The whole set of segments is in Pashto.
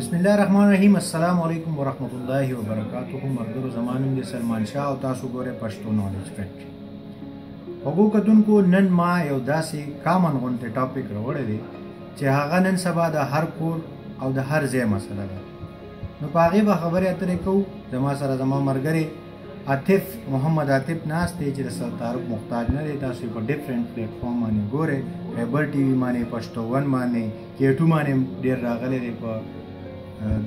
بسم الله الرحمن الرحیم. السلام علیکم ورحمۃ اللہ وبرکاتہ. مرګرو زمانم دي سلمان شاه او تاسو ګوره پښتو نالج فیکټری. وګو کتونکو نن ما یو داسې کامن غونډه ټاپک راوړی دی چې هغه نن سبا د هر کور او د هر ځای مسله ده. نو په هغې به خبرې اترې کوو. زما سره زما ملګری عاطف محمد عاطف ناست دی چې د سر تعارف محتاج نه دی. تاسو په ډیفرنٹ پلیټفارم باندې ګورئ. خیبر ټي وي باندې، پښتو ون باندې، K2 باندې ډېر راغلی دی. په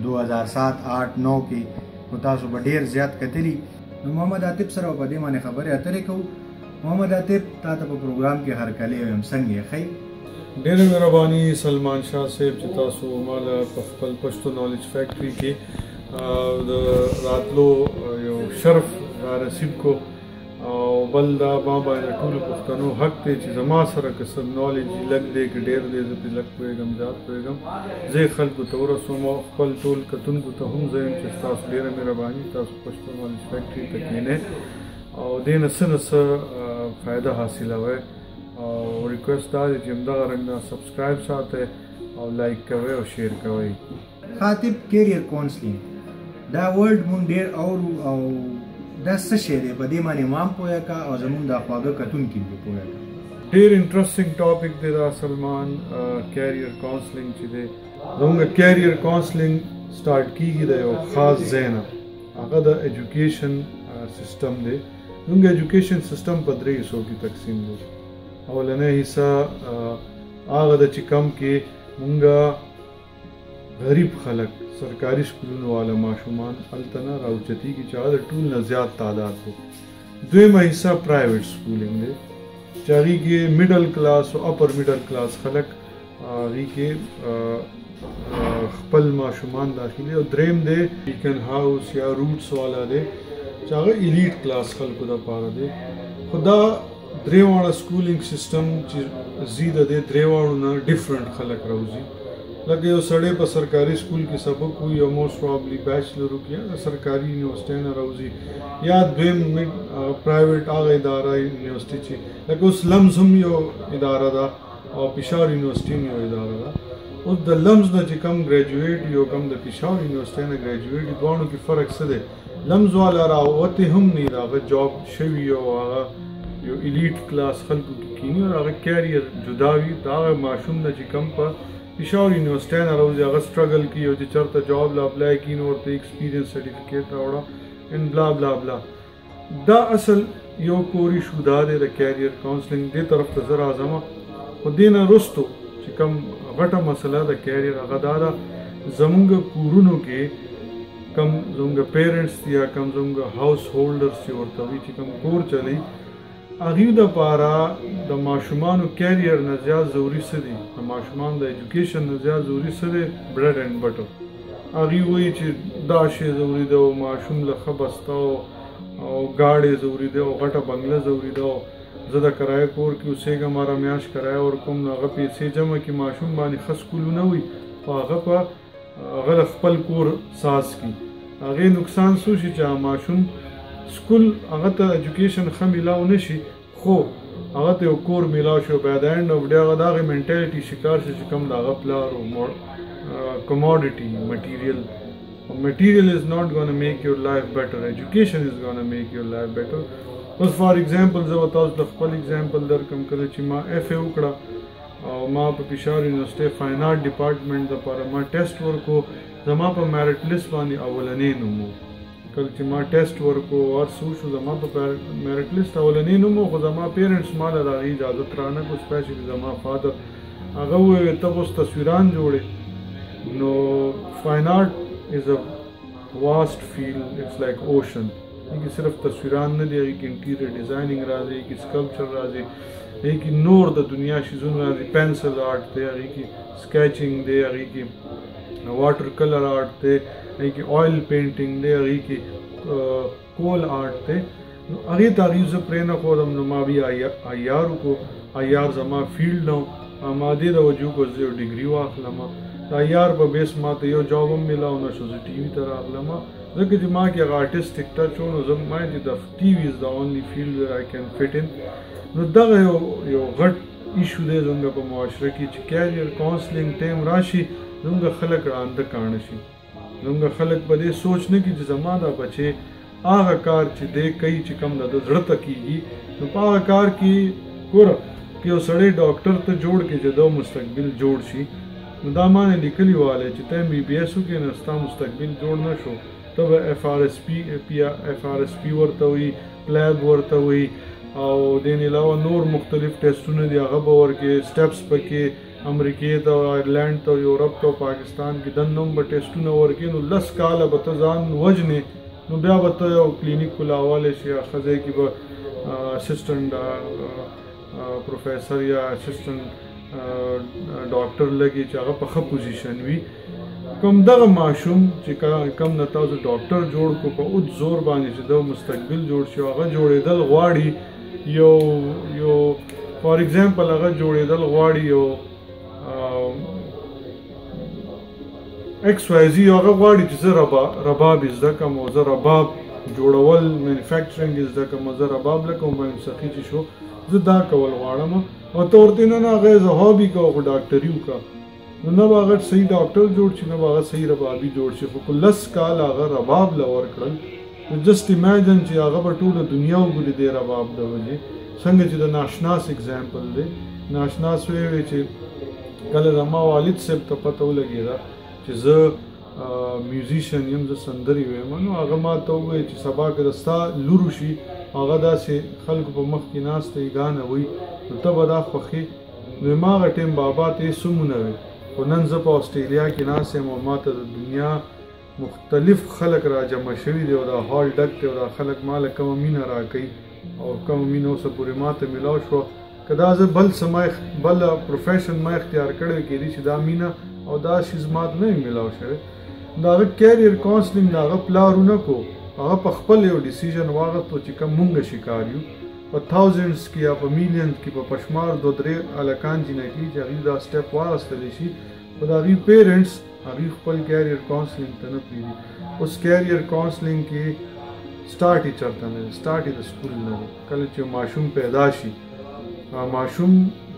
2007-8-9 کې نو تاسو به ډېر زیات کتلي. نو محمد عاطف سره په دې باندې خبرې اترې کوو. محمد عاطف تا ته په پروګرام کې هرکلی ویم، څنګه یې ښه؟ ډېره مهرباني سلمان شاه صاحب چې تاسو ماله په خپل پښتو نالج فیکټري کې د راتلو یو شرف رسیب کو او بل دا ما باندې ټولو پښتنو حق دی چې زما سره که څه نالج لږ دی که ډېر دی زه پرې لږ پوهېږم زیات پوهېږم زه یې خلکو ته ورسوم او خپل ټول کتونکو ته هم زه یم چې ستاسو ډېره مهرباني تاسو پښتو نالج فیکټري ته کښېنئ او دې نه څه نه څه فایده حاصلوئ. او ریکویسټ دا دی چې همدغه رنګه سبسکرایب ساتئ او لایک کوئ او شیر کوئ. خاطب کیریر کاونسلینګ دا ورډ مونږ ډېر اورو او دا څه شی دی؟ په دې باندې مام پوهه کا او زمونږ دا خواږه کتونکي پرې پوهه کا. ډېر انټرسټینګ ټاپک دی دا سلمان. کیریر کاونسلینګ چې دی زموږ کیریر کاونسلینګ سټارټ کیږي د یو خاص ځای نه. هغه د ایجوکیشن سیستم دی. زموږ ایجوکیشن سیستم په 3 حصو کې تقسیم دی. اولنۍ حصه هغه د چې کم کې مونږه غریب خلک سرکاري سکولونو والا ماشومان هلته نه راوچتېږي چې هغه د ټول نه زیات تعداد دی. دویمه حصه پرایویټ سکولینګ دی چې هغې کې میډل کلاس او اپر میډل کلاس خلک هغې کې خپل ماشومان داخلي. او دریم دی بیکن هاوس یا روټس والا دی چې هغه ایلیټ کلاس خلکو دپاره دی. خو دا درې واړه سکولینګ سیسټم چې زی د دې درې واړو نه ډفرنټ خلک راوځي. لکه یو سړی په سرکاري سکول کې سبق وي او موسټ پرابلی بیچلر وکړي یا سرکاري یونیورسټۍ نه راوځي یا دویم پرایویټ هغه اداره یونیورسټۍ چې لکه اوس لمز هم یو اداره ده او پېښور یونیورسټۍ هم یو اداره ده. اوس د لمز نه چې کم ګریجویټ یو کم د پېښور یونیورسټۍ نه ګریجویټ دواړو کې فرق څه دی؟ لمز والا راوتې هم نه د هغه جاب شوي او هغه یو ایلیټ کلاس خلکو کې کینی او هغه کیریر جدا وي. د هغه ماشوم نه چې کم په پېښور یونیورسټۍ نه راوځي هغه سټرګل کوي او چې چېرته جاب له اپلای کړي نو ورته ایکسپیرینس سرټیفیکیټ راوړه ان بلا بلا بلا. دا اصل یو کور ایشو دا دی د کیریر کاونسلینګ. دې طرف ته زه راځم. خو دې نه وروستو چې کوم غټه مسله د کیریر هغه دا ده زموږ کورونو کې کم زموږ پیرنټس دي یا کم زموږ هاوس هولډرس چې ورته وي چې کم کور چلی هغوی دپاره د ماشومانو کیریر نه زیات ضروري څه دي؟ د ماشومانو د ایجوکیشن نه زیات ضروري څه دی؟ بریډ اینډ بټر. هغوی وایي چې دا شی ضروري ده او ماشوم له ښه بسته او ګاډې ضروري ده او غټه بنګله ضروري ده او زه د کرایه کور کې اوسېږم هره میاشت کرایه ورکوم نو هغه پیسې جمع کړي ماشوم باندې ښه سکولونه وي خو هغه په هغه د خپل کور ساز کړي. هغې نقصان څه شي چې ماشوم سکول هغه ته ایجوکیشن ښه میلاو نه شي خو هغه ته یو کور میلاو شي او بیا د اینډ اف ډے هغه د هغې مینټیلیټي شکار شي چې کوم د هغه پلار او کموډیټي مټیریل از ناٹ ګونه میک یور لایف بیټر. ایجوکیشن از ګونه میک یور لایف بیټر. اوس فار ایگزامپل زه به تاسو ته خپل ایگزامپل درکړم. کله چې ما اف اے وکړه او ما په پېښور یونیورسټۍ فاین آرټ ډپارټمنټ دپاره ما ټیسټ ورکو زما په میرټ لیست باندې اولنی نوم و. کله چې ما ټیسټ ورکو هر څه وشو زما په میرټ لیست اولنی نوم و خو زما پیرنټس ما له د هغې اجازت رانه کړو. سپیشلي زما فادر هغه وویل ته اوس تصویران جوړې نو فاین آرټ از ا واسټ فیلډ اټس لایک اوشن. هغې کې صرف تصویران نه دي هغې کې انټیریر ډیزایننګ راځي هغې کې سکلپچر راځي هغې کې نور د دنیا شیزونه راځي. پینسل آرټ دی هغې کې سکیچنګ دی هغې کې واټر کلر آرټ دی هغې کې آئل پینټینګ دی هغې کې کول آرټ دی. نو هغې ته هغې زه پرې نه ښودم نو ما بیا آیار وکړو. آیار زما فیلډ نه ما دې د وجو کو زه یو ډګري واخلم. د آیار په بیس ما ته یو جاب هم میلاو نه شو. زه ټي وي ته راغلم ځکه چې ما کې هغه آرټسټک ټچ و نو زه وایم چې د ټي وي از د اونلی فیلډ ویر آی کین فټ ان. نو دغه یو غټ ایشو دی زموږ په معاشره کې چې کیریئر کاونسلینګ ټایم راشي زموږ خلک رانده کاڼه شي زموږ خلک په دې سوچ نه کړي چې زما دا بچی هغه کار چې دی کوي چې کوم د زړه ته کېږي نو په هغه کار کې ګوره که یو سړی ډاکټر ته جوړ کړي چې دا مستقبل جوړ شي نو دا ما نه لیکلي والی چې ته MBBS وکړې نو ستا مستقبل جوړ نه شو ته به FRSP ورته وي پلیب ورته وي او دین علاوه نور مختلف ټیسټونه دي هغه به ورکې سټیپس پکې امریکې ته آیرلینډ ته یورپ ته پاکستان کې دنده هم به ټیسټونه ورکې نو 10 کاله به ته ځان وژنې نو بیا به ته یو کلینیک کولاولی شي یا ښځی کې به اسسټنټ پروفیسر یا اسسټنټ ډاکټر لګي چې هغه په ښه پوزیشن وي کوم دغه ماشوم چې کم نه تاسو ډاکټر جوړ کو په اوت زور باندې چې د مستقبل جوړ شي هغه جوړېدل غواړي یو فار ایگزامپل هغه جوړېدل غواړي یو XYZ هغه غواړي چې زه رباب زده کړم او زه رباب جوړول مینوفیکچرینګ زده کړم زه رباب لکه موسیقي چې شو زه دا کول غواړم او ته ورته نه هغه زه هابي کوم خو ډاکټري وکړه نو نه به هغه صحیح ډاکټر جوړ شي نه به هغه صحیح ربابي جوړ شي خو 10 کال هغه رباب له ورکړل نو جسټ ایمیجن چې هغه به ټوله دنیا وګوري دی رباب د وجې څنګه چې د ناشناس اگزامپل دی ناشناس وی چې کله زما والد صاحب ته پته ولګېده چې زه میوزیشن یم زه سندرې ویم نو هغه ما ته وویل چې سبا که د ستا لور وشي هغه داسې خلکو په مخ کې ناسته یې ګانه وي نو ته به دا خوښې نو ما هغه ټایم بابا ته یې څومونه وی خو نن زه په اسټرالیا کې ناست یم او ما ته د دنیا مختلف خلک را جمع شوي دي او دا هال ډک دی او دا خلک ما له کومه مینه راکوي او کومه مینه اوسه پورې ما ته میلاو شوه که دا زه بل پروفیشن ما اختیار کړی کېدای چې دا مینه او دا شیز ما ته نه میلاو شوی د هغه کیریئر کاونسلینګ د هغه پلار ونه کو هغه په خپل یو ډیسیژن واغستو چې کوم مونږ شکار یو په تھاؤزنډس کې یا په میلیونز کې په پشمار 2-3 هلکان جنکي چې هغوی دا سټیپ واغستلی شي خو د هغوی پیرنټس هغوی خپل کیریئر کاونسلینګ ته نه پرېږدي اوس کیریئر کاونسلینګ کې سټارټ یې چېرته نه دی سټارټ یې د سکول نه دی کله چې ماشوم پیدا شي ماشوم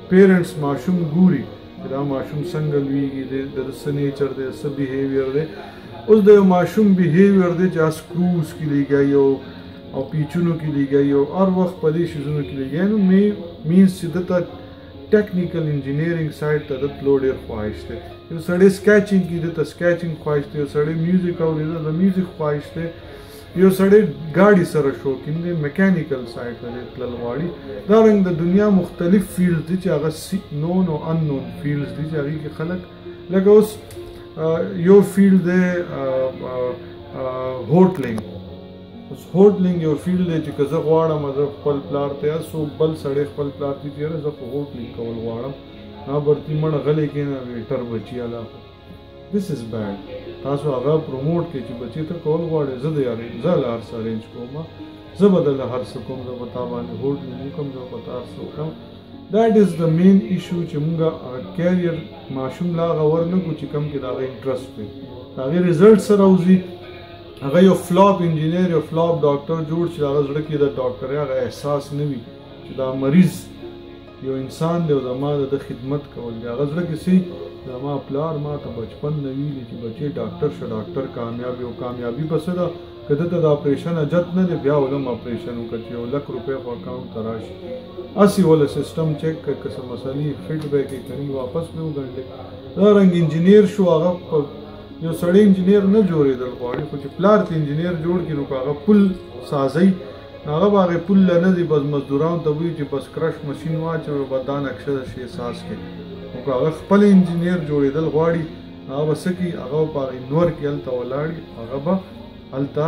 پیرنټس ماشوم ګوري چې دا ماشوم څنګه لویږي د څه نیچر دی څه بیهیویر دی اوس د یو ماشوم بیهیویر دی چې سکروز کې لګوي او پیچونو کې لګوي او هر وخت په دې شیزونو کې لګوي نو مینس چې دته ټیکنیکل انجینیرینګ سایډ ته د تلو ډېر خواهش دی یو سړی سکیچینګ کې دته سکیچینګ خواهش دی یو سړی میوزیک اوري د میوزیک خواهش دی یو سړی ګاډي سره شوقین دی میکانیکل سایډ ته تلل غواړي دارنګه د دنیا مختلف فیلډ دي چې هغه نون او ان نون فیلډز دي چې هغې کې خلک لکه اوس یو فیلډ دی هوټلینګ اوس هوټلینګ یو فیلډ دی چې که زه غواړم زه خپل پلار ته یا څوک بل سړی خپل پلار ته چې یاره زه خو هوټلینګ کول غواړم نا برتي مړه غلی کښېنه ویټر بچي الله دس از بیډ تاسو هغه پروموټ کړئ چې بچي ته کول غواړئ زه د زه له هر څه ارینج کوم زه به دله هر څه کوم زه به تا باندې هوټلینګ وکړم زه به تا هر څه وکړم دیٹ از د مین ایشو چې مونږ کیریئر ماشوم لا هغه ورنه کړو چې کوم کې د هغه انټرسټ وي د هغې ریزلټ سره وځي هغه یو فلاپ انجینیر یو فلاپ ډاکټر جوړ چې هغه زړه کې د ډاکټرۍ هغه احساس نه وي چې دا مریض یو انسان دی او زما د خدمت کول دی هغه زړه کې سي زما پلار ما ته بچپن نه ویلي چې بچې ډاکټر شه ډاکټر کامیابي او کامیابي به څه ده که دته د اپریشن اجت نه دی بیا ولم اپریشن وکړه چې 1 لک روپۍ خو اکاونټ ته راشي هسې وله سسټم چیک کړه که څه مسلې فیډبیک یې کوي واپس مې وګڼلې دارنګه انجینیر شو هغه یو سړی انجینیر نه جوړېدل غواړي خو چې پلار ته انجینیر جوړ کړي نو که هغه پل سازی هغه به هغې پل له نه دی بس مزدورانو ته وایي چې بس کرش مشین واچوي به دا نقشه د شي ساز کړي نو که هغه خپل انجینیر جوړېدل غواړي هغه به څه کړي هغه به په هغې نور کې هلته ولاړي هغه به هلته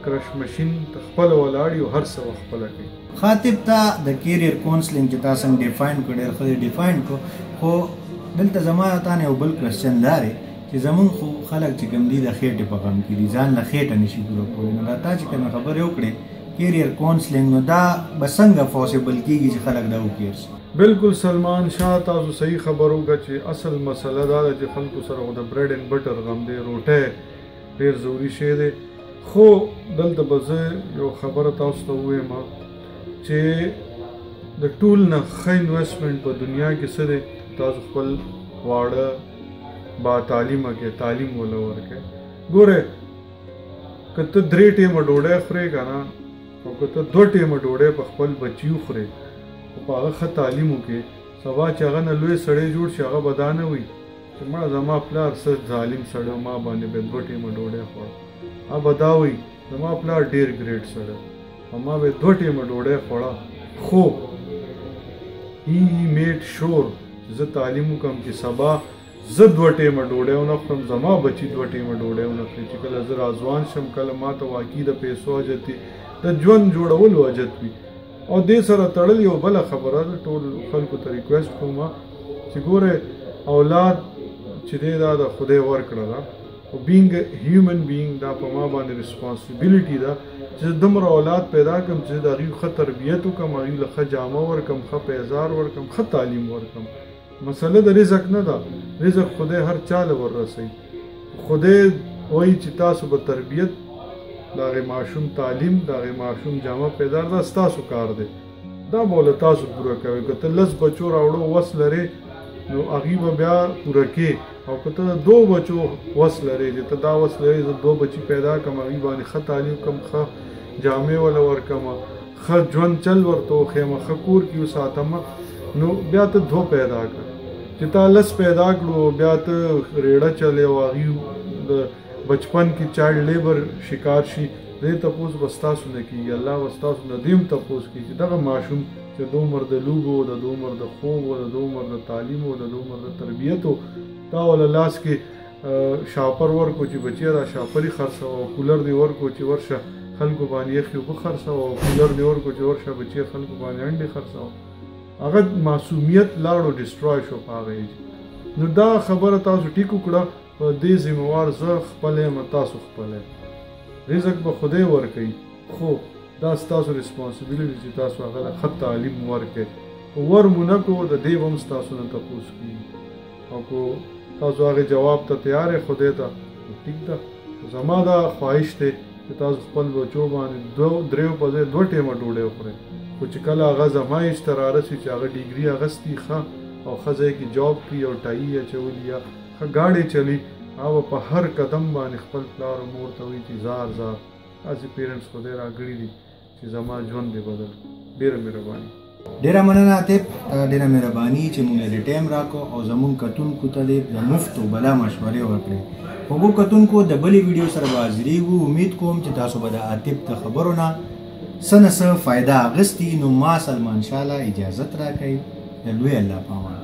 کرش مشین ته خپله ولاړي او هر څه به خپله کوي خاطب ته د کیریئر کاونسلینګ چې تا څنګه ډیفاین کړو ډېر ښه ډیفاین کړو خو دلته زما تا نه یو بل کوېسچن دا دی چې زمونږ خو خلک چې کوم دي د خېټې په غم کې دي ځان له خېټه نشي پوره کولی نو دا تا چې کومه خبرې وکړې کیریئر کاونسلینګ نو دا به څنګه پاسبل کېږي چې خلک دا وکړي بالکل سلمان شاه تاسو صحیح خبر وکړه چې اصل مسله دا ده چې خلکو سره د بریډ اینډ بټر غم دی روټۍ ډېر ضروري شی دی خو دلته به زه یو خبره تاسو ته ووایم چې د ټول نه ښه انویسټمنټ په دنیا کې څه دی تاسو خپل واړه با تعلیمه کې تعلیم ولا ورکړئ. ګوره که ته 3 ټیمه ډوډۍ خورې که نه او که ته 2 ټیمه ډوډۍ په خپل بچي وخورې خو په هغه ښه تعلیم وکړې سبا چې هغه نه لوی سړی جوړ شي هغه به دا نه وي چې مړه زما پلار څه ظالم سړی ما باندې به 2 ټیمه ډوډۍ خوړه. هغه به دا وي زما پلار ډېر ګریټ سړی او ما به 2 ټیمه ډوډۍ خوړه خو he made sure چې زه تعلیم وکړم چې سبا زه 2 ټیمه ډوډۍ ونه خورم زما بچي 2 ټیمه ډوډۍ ونه خوري چې کله زه راځوان شم کله ما ته واقعي د پیسو حاجت وي د ژوند جوړولو حاجت وي. او دې سره تړل یو بله خبره ده ټول خلکو ته ریکویسټ کوم چې ګوره اولاد چې دی دا د خدای ورکړه ده او بینګ هیومن بینګ دا په ما باندې ریسپانسیبیلیټي ده چې دومره اولاد پیدا کړم چې د هغوی ښه تربیت وکړم هغوی له ښه جامه ورکړم ښه پیزار ورکړم ښه تعلیم ورکړم. مسله د رزق نه ده رزق خدای هر چا له وررسوي خدای وایي چې تاسو به تربیت د هغې ماشوم تعلیم د هغې ماشوم جامه پیدار دا ستاسو کار دی دا به له تاسو پوره کوئ. که ته 10 بچو راوړو وس لرې نو هغوی به بیا پوره کې او که ته 2 بچو وس لرې چې ته دا وس لرې زه 2 بچي پیدا کړم هغوی باندې ښه تعلیم کړم ښه جامې وله ورکړم ښه ژوند چل ورته وښیم ښه کور کې وساتم نو بیا ته 2 پیدا کړه چې تا 10 پیدا کړو بیا ته ریړه چلې او هغوی د بچپن کې چایلډ لیبر شکار شي دې تپوس به ستاسو نه کېږي الله به ستاسو نه دې هم تپوس کېږي چې دغه ماشوم چې د عمر د لوبو د عمر د خوب د عمر د تعلیم او د عمر د تربیت تا وله لاس کې شاپر ورکو چې بچی دا شاپري خرڅوه او کولر دې ورکو چې ورشه خلکو باندې یخې اوبه خرڅوه او کولر دې ورکو چې ورشه بچی خلکو باندې انډې خرڅوه هغه معصومیت لاړو ډسټرای شو په هغه ایج. نو دا خبره تاسو ټیک وکړه په دې ذمہوار زه خپل یم تاسو خپل یم رزق به خدای ورکوي خو دا ستاسو ریسپانسیبیلیټي چې تاسو هغه له ښه تعلیم ورکړئ ور مو نه کړو د دې به هم ستاسو نه تپوس کېږي او که تاسو هغې جواب ته تیار یې خدای ته ټیک ده. زما دا خواهش دی چې تاسو خپل بچو باندې 2 په ځای 2 ټیمه ډوډۍ وخورئ خو چې کله هغه زما ایج ته رارسي چې هغه ډیګري اخیستي ښه او ښه ځای کې جاب کړي او ټایي یې اچولي یا ښه ګاډی چلی هغه په هر قدم باندې خپل پلار او مور ته وایي چې زار زار داسې پیرنټس خدای راکړي دي چې زما ژوند دې بدل. ډېره مهرباني. ډیره مننه عاطف ډیره مهرباني چې موږ له ټایم راکو او زموږ کتونکو ته د مفت او بلا مشورې ورکړې. هغو کتونکو د بلې ویډیو سره به حاضرېږو. امید کوم چې تاسو به د عاطف د خبرو نه څه نه څه فایده اخیستي. نو ما سلمان شاه له اجازت راکوئ. د لوی الله په امان.